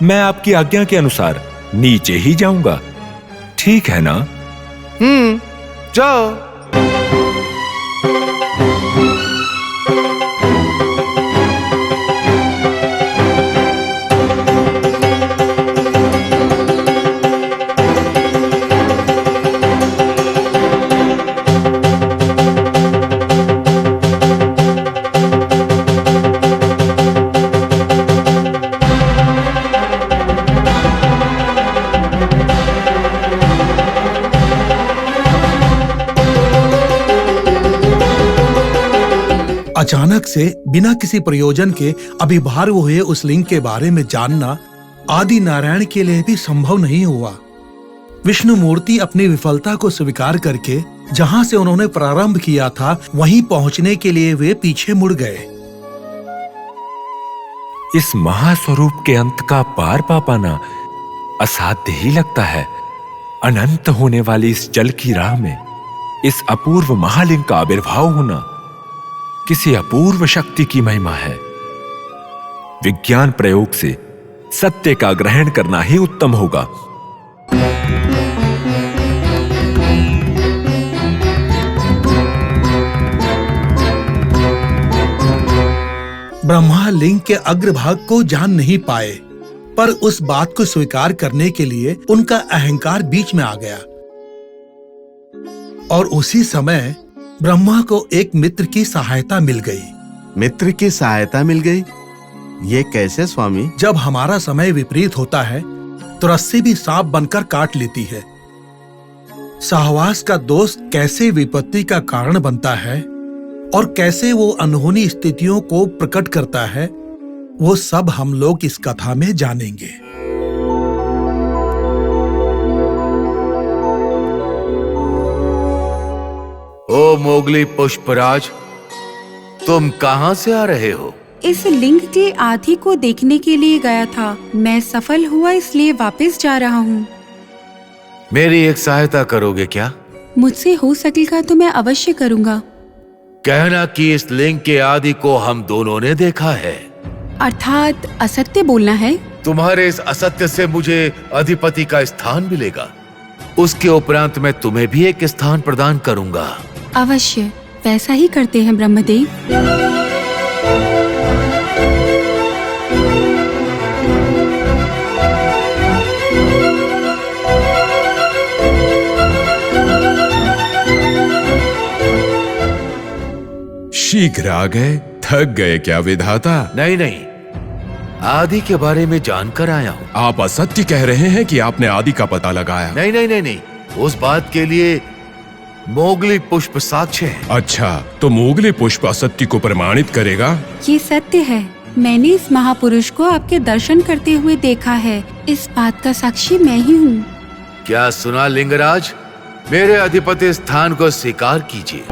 मैं आपकी आज्ञा के अनुसार नीचे ही जाऊंगा, ठीक है ना? जाओ। अचानक से बिना किसी प्रयोजन के अभिभार हुए उस लिंग के बारे में जानना आदि नारायण के लिए भी संभव नहीं हुआ। विष्णु मूर्ति अपनी विफलता को स्वीकार करके जहां से उन्होंने प्रारंभ किया था वहीं पहुंचने के लिए वे पीछे मुड़ गए। इस महास्वरूप के अंत का पार पा पाना असाध्य ही लगता है। अनंत होने वाली इस जल की राह में इस अपूर्व महालिंग का आविर्भाव होना किसी अपूर्व शक्ति की महिमा है। विज्ञान प्रयोग से सत्य का ग्रहण करना ही उत्तम होगा। ब्रह्मा लिंग के अग्रभाग को जान नहीं पाए, पर उस बात को स्वीकार करने के लिए उनका अहंकार बीच में आ गया और उसी समय ब्रह्मा को एक मित्र की सहायता मिल गई। मित्र की सहायता मिल गई? ये कैसे स्वामी? जब हमारा समय विपरीत होता है तो रस्सी भी सांप बनकर काट लेती है। सहवास का दोष कैसे विपत्ति का कारण बनता है और कैसे वो अनहोनी स्थितियों को प्रकट करता है, वो सब हम लोग इस कथा में जानेंगे। ओ मोगली पुष्पराज, तुम कहां से आ रहे हो? इस लिंग के आदि को देखने के लिए गया था। मैं सफल हुआ इसलिए वापस जा रहा हूँ। मेरी एक सहायता करोगे क्या? मुझसे हो सकेगा तो मैं अवश्य करूँगा। कहना कि इस लिंग के आदि को हम दोनों ने देखा है। अर्थात असत्य बोलना है? तुम्हारे इस असत्य से मुझे अधिपति का स्थान मिलेगा। उसके उपरांत मैं तुम्हें भी एक स्थान प्रदान करूंगा। अवश्य, वैसा ही करते हैं ब्रह्मदेव। शीघ्र आ गए? थक गए क्या विधाता? नहीं नहीं, आदि के बारे में जानकर आया हूँ। आप असत्य कह रहे हैं कि आपने आदि का पता लगाया? नहीं नहीं नहीं नहीं, उस बात के लिए मोगली पुष्प साक्ष्य है। अच्छा, तो मोगली पुष्प असत्य को प्रमाणित करेगा? ये सत्य है। मैंने इस महापुरुष को आपके दर्शन करते हुए देखा है। इस बात का साक्षी मैं ही हूँ। क्या सुना लिंगराज? मेरे अधिपति स्थान को स्वीकार कीजिए।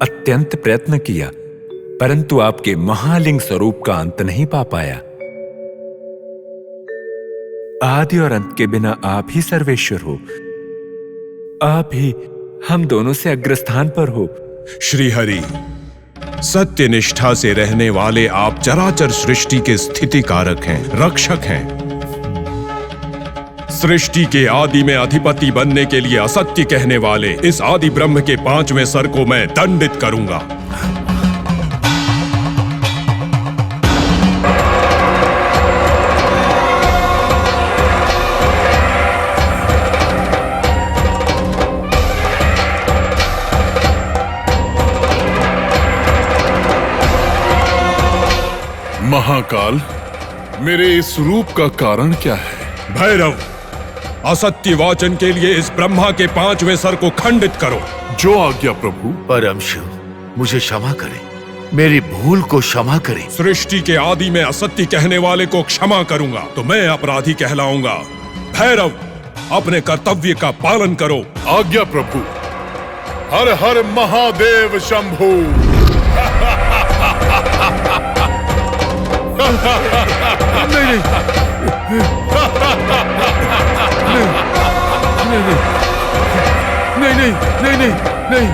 अत्यंत प्रयत्न किया, परंतु आपके महालिंग स्वरूप का अंत नहीं पा पाया। आदि और अंत के बिना आप ही सर्वेश्वर हो। आप ही हम दोनों से अग्रस्थान पर हो। श्री हरि, सत्य निष्ठा से रहने वाले आप चराचर सृष्टि के स्थिति कारक हैं, रक्षक हैं। सृष्टि के आदि में अधिपति बनने के लिए असत्य कहने वाले इस आदि ब्रह्म के 5वें सर को मैं दंडित करूंगा। महाकाल, मेरे इस रूप का कारण क्या है? भैरव, असत्य वाचन के लिए इस ब्रह्मा के 5वें सर को खंडित करो। जो आज्ञा प्रभु। परम शिव, मुझे क्षमा करें, मेरी भूल को क्षमा करें। सृष्टि के आदि में असत्य कहने वाले को क्षमा करूंगा तो मैं अपराधी कहलाऊंगा। भैरव, अपने कर्तव्य का पालन करो। आज्ञा प्रभु। हर हर महादेव शंभू। नहीं नहीं नहीं नहीं नहीं नहीं नहीं।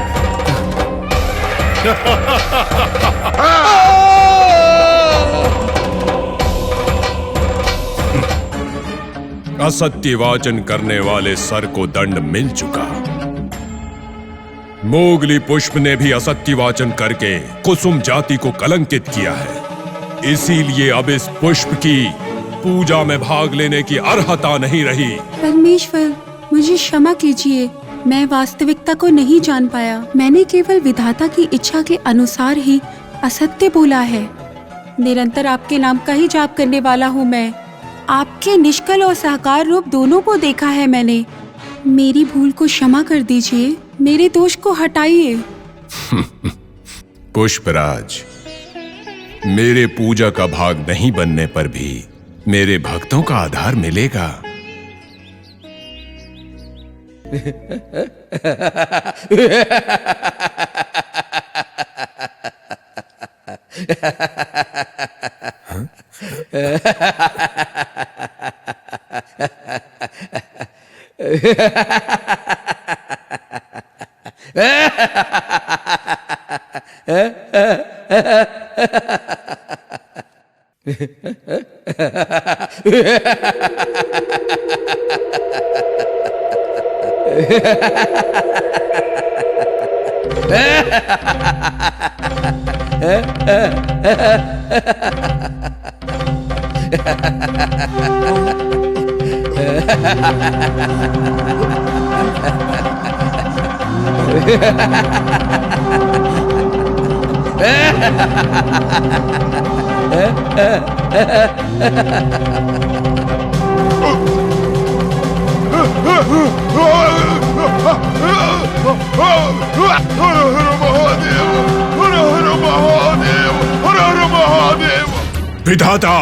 असत्य वाचन करने वाले सर को दंड मिल चुका। मोगली पुष्प ने भी असत्य वाचन करके कुसुम जाति को कलंकित किया है। इसीलिए अब इस पुष्प की पूजा में भाग लेने की अर्हता नहीं रही। परमेश्वर, मुझे क्षमा कीजिए, मैं वास्तविकता को नहीं जान पाया। मैंने केवल विधाता की इच्छा के अनुसार ही असत्य बोला है। निरंतर आपके नाम का ही जाप करने वाला हूँ मैं। आपके निष्कल और साकार रूप दोनों को देखा है मैंने। मेरी भूल को क्षमा कर दीजिए, मेरे दोष को हटाइए। पुष्पराज, मेरे पूजा का भाग नहीं बनने पर भी मेरे भक्तों का आधार मिलेगा। विधाता,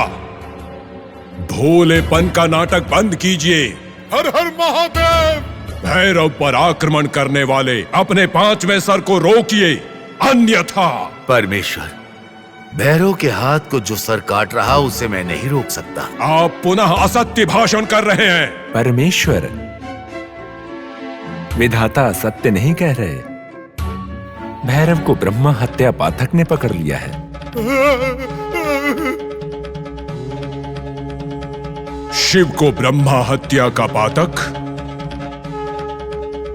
भोलेपन का नाटक बंद कीजिए। हर हर महादेव। भैरव पर आक्रमण करने वाले अपने 5वें सर को रोकिए, अन्यथा। परमेश्वर, भैरव के हाथ को जो सर काट रहा उसे मैं नहीं रोक सकता। आप पुनः असत्य भाषण कर रहे हैं। परमेश्वर, विधाता सत्य नहीं कह रहे। भैरव को ब्रह्मा हत्या पाठक ने पकड़ लिया है। शिव को ब्रह्मा हत्या का पातक,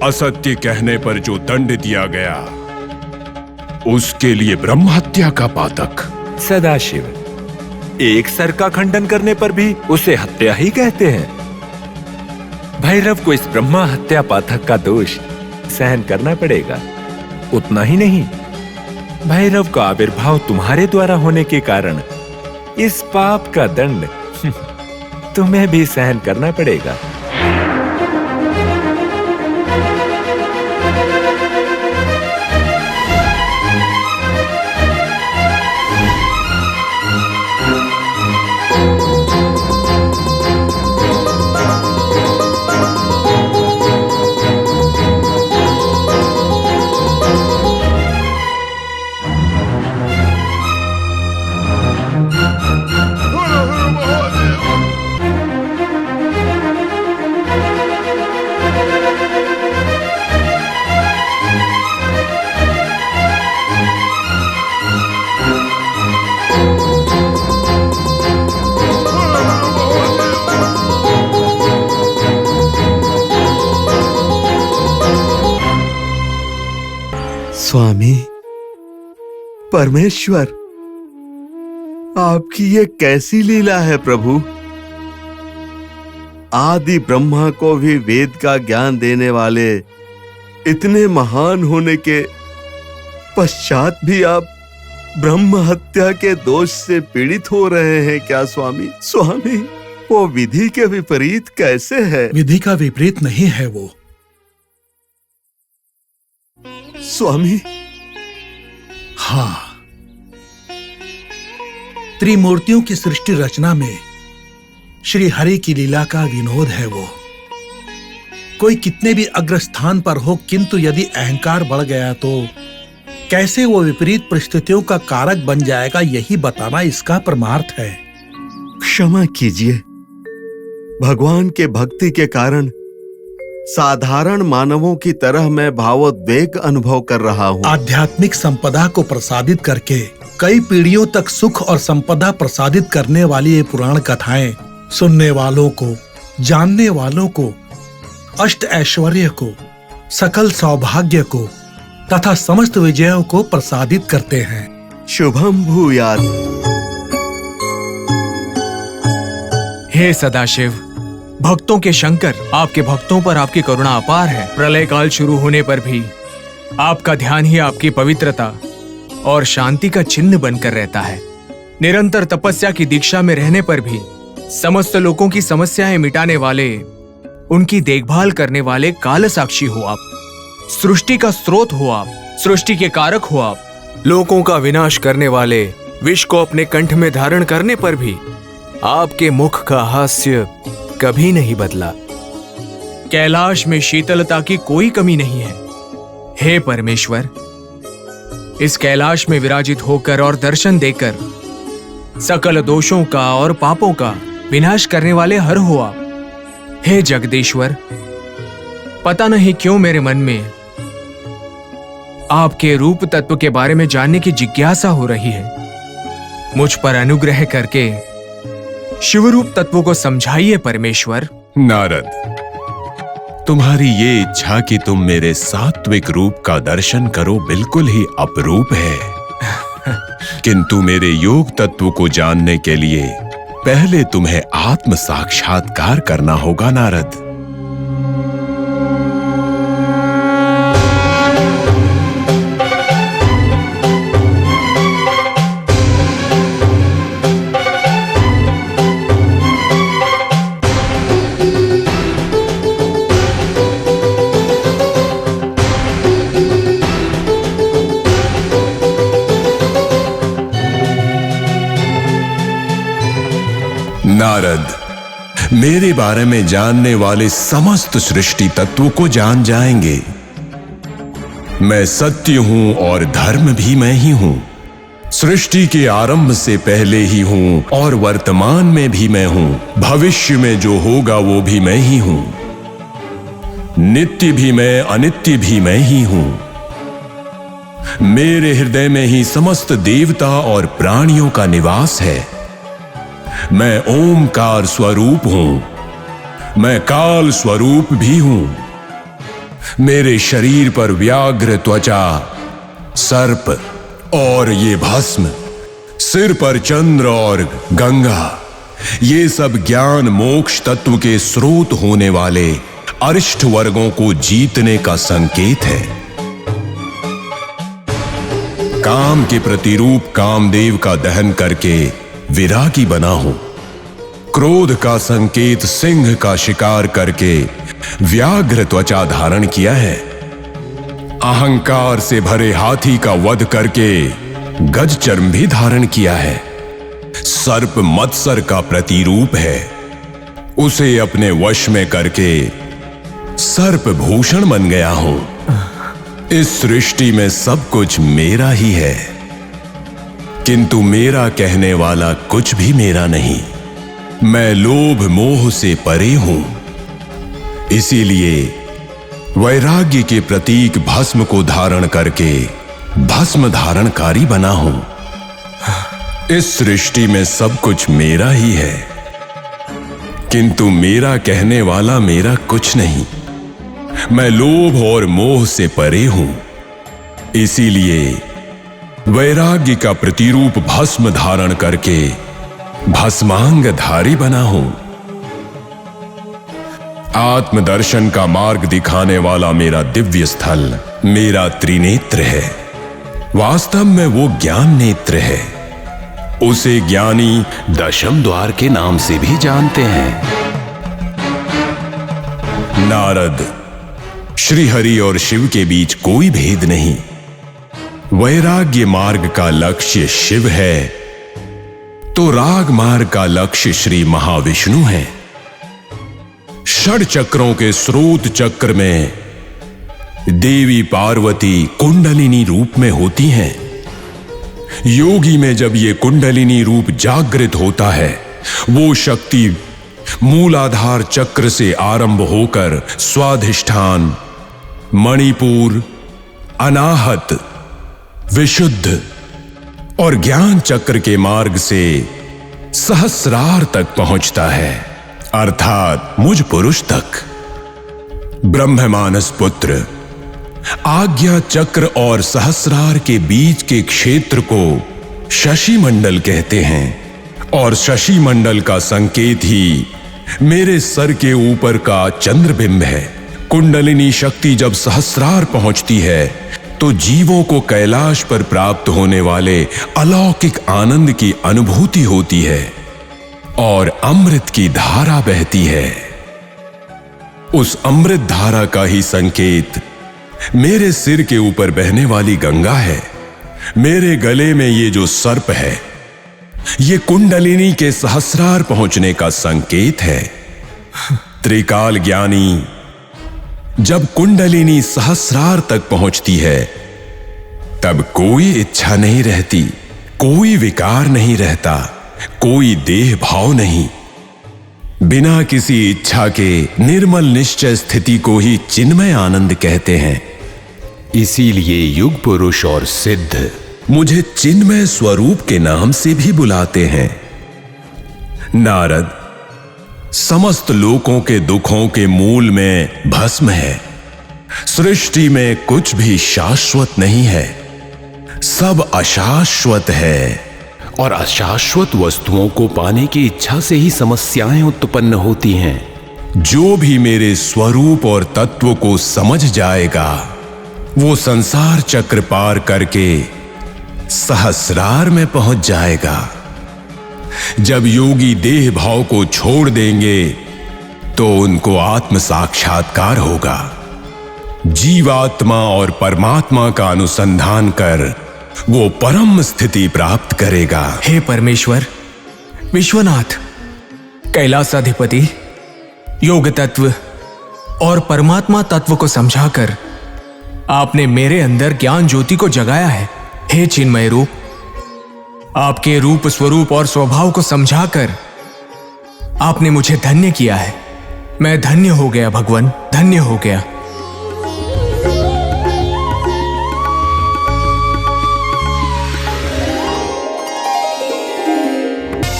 असत्य कहने पर जो दंड दिया गया उसके लिए ब्रह्म हत्या का पातक। सदाशिव, एक सर का खंडन करने पर भी उसे हत्या ही कहते हैं। भैरव को इस ब्रह्मा हत्या पातक का दोष सहन करना पड़ेगा। उतना ही नहीं, भैरव का आविर्भाव तुम्हारे द्वारा होने के कारण इस पाप का दंड तुम्हें भी सहन करना पड़ेगा। स्वामी, परमेश्वर, आपकी ये कैसी लीला है प्रभु। आदि ब्रह्मा को भी वेद का ज्ञान देने वाले इतने महान होने के पश्चात भी आप ब्रह्म हत्या के दोष से पीड़ित हो रहे हैं क्या स्वामी? स्वामी, वो विधि के विपरीत कैसे है? विधि का विपरीत नहीं है वो स्वामी। हाँ, त्रिमूर्तियों की सृष्टि रचना में श्री हरि की लीला का विनोद है वो। कोई कितने भी अग्रस्थान पर हो, किंतु यदि अहंकार बढ़ गया तो कैसे वो विपरीत परिस्थितियों का कारक बन जाएगा, यही बताना इसका परमार्थ है। क्षमा कीजिए, भगवान के भक्ति के कारण साधारण मानवों की तरह मैं भावोद्वेग अनुभव कर रहा हूँ। आध्यात्मिक संपदा को प्रसादित करके कई पीढ़ियों तक सुख और संपदा प्रसादित करने वाली ये पुराण कथाएं सुनने वालों को, जानने वालों को अष्ट ऐश्वर्य को, सकल सौभाग्य को तथा समस्त विजयों को प्रसादित करते हैं। शुभम भूयात्। हे सदाशिव, भक्तों के शंकर, आपके भक्तों पर आपकी करुणा अपार है। प्रलय काल शुरू होने पर भी आपका ध्यान ही आपकी पवित्रता और शांति का चिन्ह बनकर रहता है। निरंतर तपस्या की दीक्षा में रहने पर भी समस्त लोगों की समस्याएं मिटाने वाले, उनकी देखभाल करने वाले काल साक्षी हो आप। सृष्टि का स्रोत हो आप, सृष्टि के कारक हो आप। लोगों का विनाश करने वाले, विष को अपने कंठ में धारण करने पर भी आपके मुख का हास्य कभी नहीं बदला। कैलाश में शीतलता की कोई कमी नहीं है। हे परमेश्वर, इस कैलाश में विराजित होकर और दर्शन देकर सकल दोषों का और पापों का विनाश करने वाले हर हो आप। हे जगदीश्वर, पता नहीं क्यों मेरे मन में आपके रूप तत्व के बारे में जानने की जिज्ञासा हो रही है। मुझ पर अनुग्रह करके शिवरूप तत्व को समझाइए परमेश्वर। नारद, तुम्हारी ये इच्छा कि तुम मेरे सात्विक रूप का दर्शन करो बिल्कुल ही अपरूप है। किंतु मेरे योग तत्व को जानने के लिए पहले तुम्हें आत्म साक्षात्कार करना होगा नारद। नारद, मेरे बारे में जानने वाले समस्त सृष्टि तत्वों को जान जाएंगे। मैं सत्य हूं और धर्म भी मैं ही हूं। सृष्टि के आरंभ से पहले ही हूं और वर्तमान में भी मैं हूं। भविष्य में जो होगा वो भी मैं ही हूं। नित्य भी मैं, अनित्य भी मैं ही हूं। मेरे हृदय में ही समस्त देवता और प्राणियों का निवास है। मैं ओमकार स्वरूप हूं। मैं काल स्वरूप भी हूं। मेरे शरीर पर व्याघ्र त्वचा, सर्प और ये भस्म, सिर पर चंद्र और गंगा, ये सब ज्ञान मोक्ष तत्व के स्रोत होने वाले अरिष्ट वर्गों को जीतने का संकेत है। काम के प्रतिरूप कामदेव का दहन करके विरागी बना हूं। क्रोध का संकेत सिंह का शिकार करके व्याघ्र त्वचा धारण किया है। अहंकार से भरे हाथी का वध करके गज चर्म भी धारण किया है। सर्प मत्सर का प्रतिरूप है। उसे अपने वश में करके सर्प भूषण बन गया हूं। इस सृष्टि में सब कुछ मेरा ही है, किंतु मेरा कहने वाला कुछ भी मेरा नहीं। मैं लोभ मोह से परे हूं। इसीलिए वैराग्य के प्रतीक भस्म को धारण करके भस्म धारणकारी बना हूं। इस सृष्टि में सब कुछ मेरा ही है, किंतु मेरा कहने वाला मेरा कुछ नहीं। मैं लोभ और मोह से परे हूं। इसीलिए वैराग्य का प्रतिरूप भस्म धारण करके भस्मांगधारी बना हूं। आत्मदर्शन का मार्ग दिखाने वाला मेरा दिव्य स्थल मेरा त्रिनेत्र है। वास्तव में वो ज्ञान नेत्र है। उसे ज्ञानी दशम द्वार के नाम से भी जानते हैं। नारद, श्रीहरि और शिव के बीच कोई भेद नहीं। वैराग्य मार्ग का लक्ष्य शिव है तो राग मार्ग का लक्ष्य श्री महाविष्णु है। षड चक्रों के स्रोत चक्र में देवी पार्वती कुंडलिनी रूप में होती हैं। योगी में जब ये कुंडलिनी रूप जागृत होता है, वो शक्ति मूलाधार चक्र से आरंभ होकर स्वाधिष्ठान, मणिपुर, अनाहत, विशुद्ध और ज्ञान चक्र के मार्ग से सहस्रार तक पहुंचता है, अर्थात मुझ पुरुष तक। ब्रह्ममानस पुत्र, आज्ञा चक्र और सहस्रार के बीच के क्षेत्र को शशि मंडल कहते हैं और शशि मंडल का संकेत ही मेरे सर के ऊपर का चंद्रबिंब है। कुंडलिनी शक्ति जब सहस्रार पहुंचती है तो जीवों को कैलाश पर प्राप्त होने वाले अलौकिक आनंद की अनुभूति होती है और अमृत की धारा बहती है। उस अमृत धारा का ही संकेत मेरे सिर के ऊपर बहने वाली गंगा है। मेरे गले में ये जो सर्प है, ये कुंडलिनी के सहस्रार पहुंचने का संकेत है। त्रिकाल ज्ञानी, जब कुंडलिनी सहस्रार तक पहुंचती है तब कोई इच्छा नहीं रहती, कोई विकार नहीं रहता, कोई देह भाव नहीं। बिना किसी इच्छा के निर्मल निश्चय स्थिति को ही चिन्मय आनंद कहते हैं। इसीलिए युग पुरुष और सिद्ध मुझे चिन्मय स्वरूप के नाम से भी बुलाते हैं। नारद, समस्त लोकों के दुखों के मूल में भस्म है। सृष्टि में कुछ भी शाश्वत नहीं है, सब अशाश्वत है और अशाश्वत वस्तुओं को पाने की इच्छा से ही समस्याएं उत्पन्न होती हैं। जो भी मेरे स्वरूप और तत्व को समझ जाएगा वो संसार चक्र पार करके सहस्रार में पहुंच जाएगा। जब योगी देह भाव को छोड़ देंगे तो उनको आत्म साक्षात्कार होगा। जीवात्मा और परमात्मा का अनुसंधान कर वो परम स्थिति प्राप्त करेगा। हे परमेश्वर, विश्वनाथ, कैलासाधिपति, योग तत्व और परमात्मा तत्व को समझाकर आपने मेरे अंदर ज्ञान ज्योति को जगाया है। हे चिन्मय रूप, आपके रूप स्वरूप और स्वभाव को समझाकर आपने मुझे धन्य किया है। मैं धन्य हो गया भगवान, धन्य हो गया।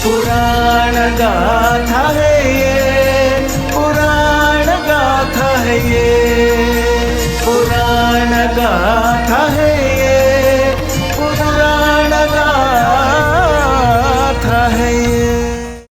पुराण गाथा है ये, पुराण गाथा है ये, पुराण गाथा है